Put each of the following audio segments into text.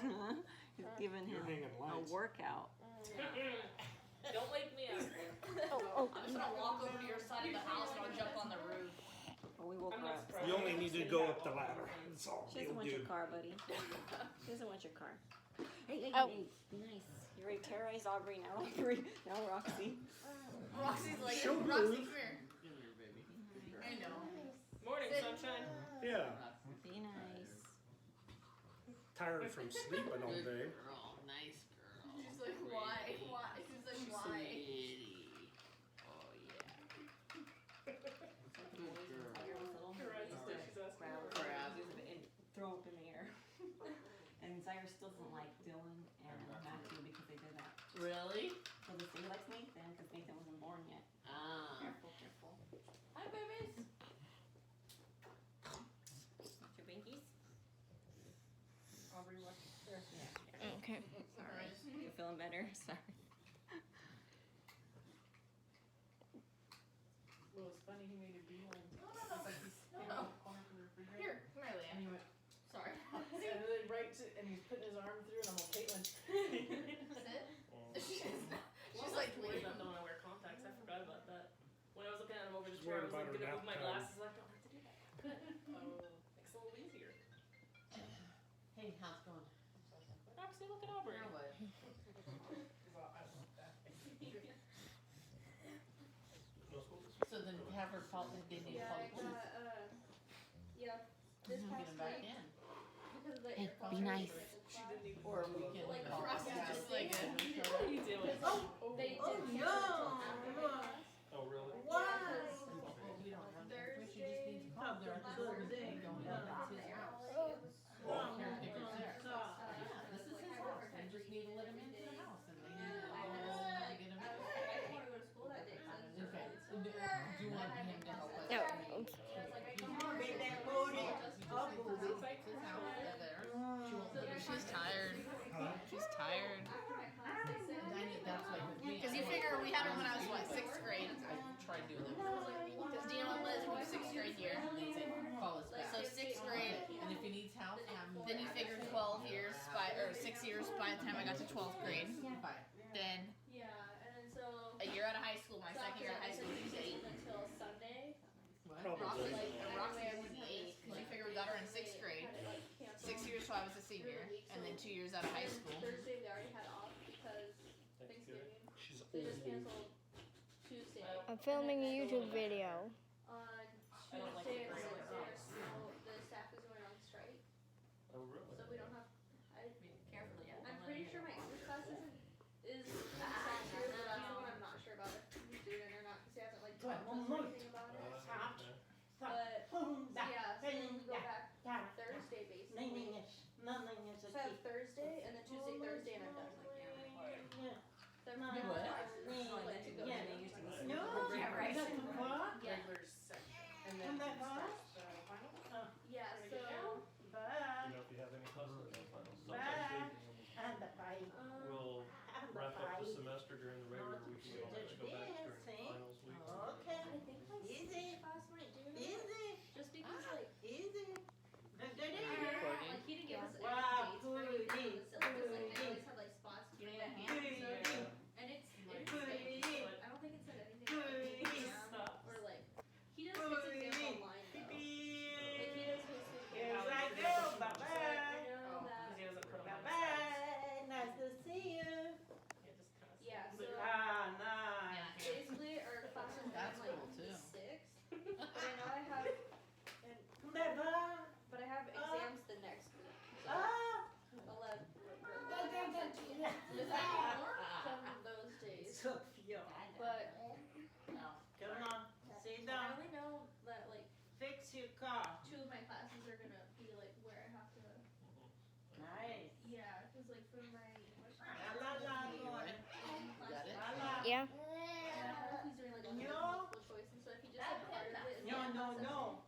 He's giving You're him hanging a lights. workout. Don't wake me up. I'm just gonna walk over to your side of the house and I'll jump on the roof. Well, we woke I'm her not up. surprised. You only need to go up the ladder. That's all She doesn't you'll want your do. car, buddy. She doesn't want your car. Hey, Oh. be nice. You ready to terrorize Aubrey now? Now Roxy. Roxy's like, She'll Roxy, move. come here. Come here, baby. I know. Morning, Sit. sunshine. Yeah, Be nice. tired from sleeping all Good day. girl, nice girl. She's like, why? Why? She's like, She's why? sweetie. Oh yeah. Good girl. Horizon Station's asking Grab, for Grab. and throw up in the air. And Zaire still doesn't like Dylan and Matthew because they did that. Really? So he likes Nathan because Nathan wasn't born yet. Ah. Careful, careful. Hi, babies. Want your binkies? Aubrey, what? Yeah. Okay. Sorry. You feeling better? Sorry. Well, it's funny he made a deal. No, It's no, like he's no. standing No, in no. the corner of the refrigerator. Here, come here, And he Leah. went, Sorry. and then and he's putting his arm through, and I'm like, Caitlin. Sit. She's like, worried wait. about don't want to wear contacts. I forgot about that. When I was looking at him over the She's chair, I worried was like, about her gonna move my nap time. glasses. Like, don't have to do that. Oh, makes it a little easier. Hey, how's it going? Roxy, look at Aubrey. Now what? So then have her call, they need to Yeah, call I the police. got, yeah, this You can past get them back week, in. because of the Hey, air be quality, nice. She didn't even. Or we can Like, call. Roxy's Yeah. just like, What are you doing? Oh, they didn't cancel until after my class. Oh, really? Why? Well, we don't have to, she just Thursday, needs to call there at the school and going in, that's his house. Caretaker's there. Yeah, this is his house, they just need to let him into the house and they need to get him I in. didn't want to go to school that day, so I was Okay, just- so do you want him to help us? No. I was like, I come on, Big baby. It's his house, they're there. She's tired. She's tired. After my class, they said, I knew that's like with me. Because you figure we had her when I was, what, 6th grade? I tried doing that. Because Dino and Liz were 6th grade year. They'd say, call us back. So 6th grade. And if he needs help, have him. Then you figure 12 years or 6 years by the time I got to 12th grade. Bye. Then yeah, and then so. a year out of high school, my second year of high school, she was 8. Until Sunday. What? Probably. Roxy was 8. Because you figure we got her in 6th grade. 6 years till I was a senior. And then 2 years out of high school. Thursday they already had off because Thanksgiving. She's So they just old. canceled Tuesday. I'm filming a YouTube video. On I don't like Tuesday, the it's grade. the staff is going on strike, Oh, really? so we don't have. Carefully, yeah. I'm pretty sure my English class is sat through, but that's the one I'm not sure about if he's doing it or not because he hasn't like talked to us or anything about it. But yeah, so then we go back Thursday basically. So I have Thursday and then Tuesday, Thursday, and I'm done. Then Do what? Oh, I let you go. Yeah. They used to listen. No. Yeah, right. Yeah, Regular second. And then starts the final. yeah. So You know, if you have any classes in finals, sometimes we'll wrap up the semester during the regular week and all that, to go back during finals week. I think my English class might do just because like. Like he didn't give us any dates for anything in the syllabus. Like they always have like spots to put my hand. So, and it's interesting. I don't think it said anything about exam or like he does his exam online though. Like he does his exam. I I go. know that. Because he doesn't put them on Nice to see you. Yeah, just kind of. Yeah. So Nice. basically our classes are That's like cool, too. 6, but I know I have, Never. but I have exams the next week. So Ah. 11. Yeah. Just like some of those days. Sophia. But Come on. Sit I down. only know that like Fix your car. 2 of my classes are gonna be like where I have to. Nice. Yeah, because like for my English La la la. Got it? La la. Yeah. he's doing like a No. multiple choice, and so if he just like part of it is No, like no, processing. no.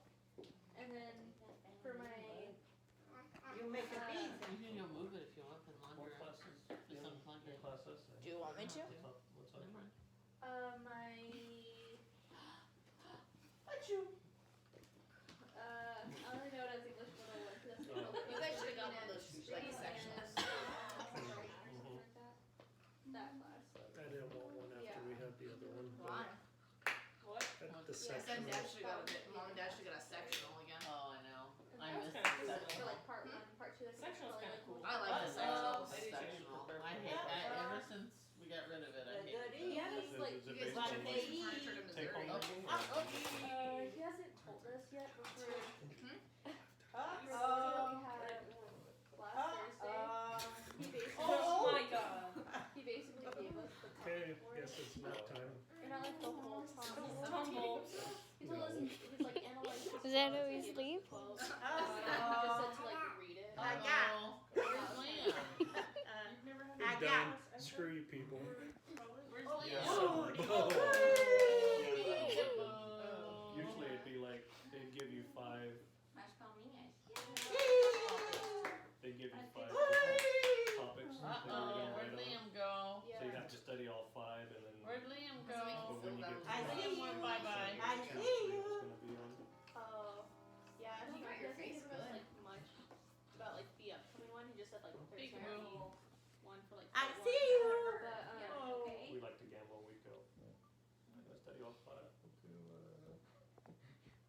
And then for my You make a You pizza. can go move it if you want, then More launder it. classes? Just unplug Your it. class essay. Do you want me to? What's up? Never mind. my What you? I only know it as English 101 because that's what Oh. they You guys should have got one of those like sectionals. the Then sectional. Dad should go with it. Mom and Dad should get a sectional again. Oh, I know. I That's miss kinda cool. that. For like part 1, part 2, like Sectional's probably, kinda cool. I like the sectionals. I do too. Sectional. I hate that. Ever since we got rid of it, I hate it. Yeah, just like, Is You it guys based should on take like some furniture to take home Missouri. learning? or- he hasn't told us yet, but we're, Uh-oh. we had last Thursday, he basically, Oh my god. he basically gave us the Okay, for guess it. it's nap time. And not like the whole time. Tumble. He told us he's like analyzed his Is that quotes how and we gave us sleep? the quotes. And he just said to like read it. I got. Where's Liam? You've never had I You're got. done. Screw you people. Where's Oh, Yeah, Liam? so- Hippo. Usually it'd be like, they'd give you 5, they'd give you 5 topics that you were Uh-oh, gonna where'd write on. Liam go? Yeah. So you'd have to study all 5 and then. Where'd Liam go? Doesn't make you But when feel you that get to I the see last you. one, Bye-bye. it's I like see it's you. gonna be on. Oh, yeah, I don't You know. got He your doesn't face give us good. like much about like the upcoming one. He just said like there's Peekaboo. gonna be one for like. I part see one. you. But Oh. We like to gamble, we go. I study all 5 to,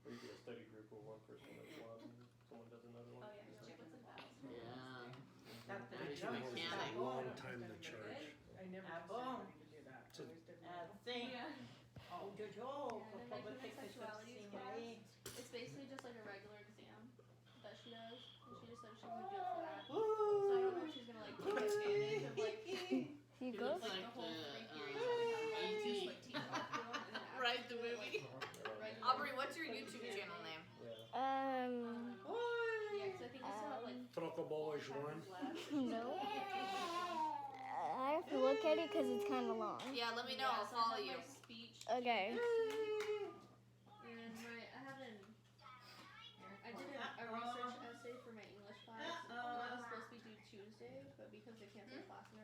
or you get a study group where one person does one, and someone does another oh one. yeah, you're like, what's in that? Yeah. Dr. Nice Jones is mechanic. a boom. time to charge. I never Ah, asked boom. anybody to do that. So- I always did I that. think. Oh, Jojo, And then, like, public human sexuality sexuality. class. It's basically just like a regular exam that she does, and she just said she would do it for that. So I Ooh. don't know if she's gonna like take advantage of like You He go? looks like like the whole the, 3 periods that we have, like, E.T. just like teach off to them and then after Right, the do it, movie. like, regular. Aubrey, what's your YouTube channel name? Yeah. Yeah, 'cause I think we still have like Troco 4 Boys one. chapters left. No. I have to look at it because it's kind of long. Yeah, let me know. Yeah, I'll so I follow have you. my speech Okay. and I have I did a research essay for my English class. And that was supposed to be due Tuesday, but because they canceled class and